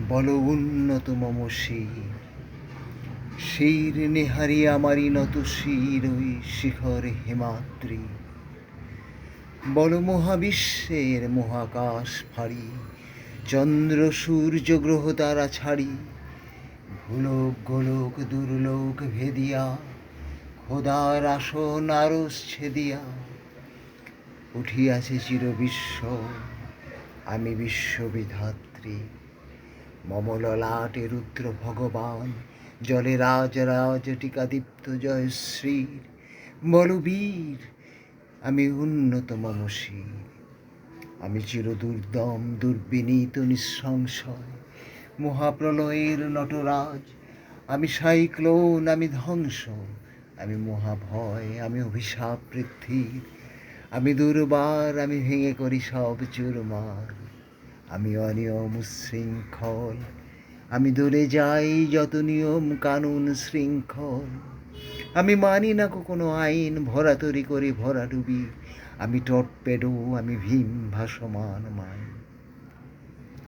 বল উন্নত মম শির, শির নেহারি আমারই নত শির ওই শিখর হিমাদ্রি। বল মহাবিশ্বের মহাকাশ ফাড়ি, চন্দ্র সূর্য গ্রহ তারা ছাড়ি, ভূলোক গোলোক দুর্লোক ভেদিয়া, খোদার আসন আরস ছেদিয়া উঠিয়াছে চিরবিশ্ব, আমি বিশ্ববিধাত্রী। মম ললাটে রুদ্র ভগবান, জলে রাজ রাজ টিকাদীপ্ত জয়শ্রীর। বলবীর, আমি উন্নত মম শির, আমি চিরদুর্দম দুর্বিনীত নিঃসংশয়, মহাপ্রলয়ের নটরাজ। আমি সাইক্লোন, আমি ধ্বংস, আমি মহাভয়, আমি অভিশাপ পৃথ্বীর। আমি দুর্বার, আমি ভেঙে করি সব চুরমার। আমি অনিয়ম উচ্ছৃঙ্খল, আমি দূরে যাই যত নিয়ম কানুন শৃঙ্খল। আমি মানি না কোনো আইন, ভরাতরি করি ভরাডুবি। আমি টর্পেডো, আমি ভীম ভাসমান মাই।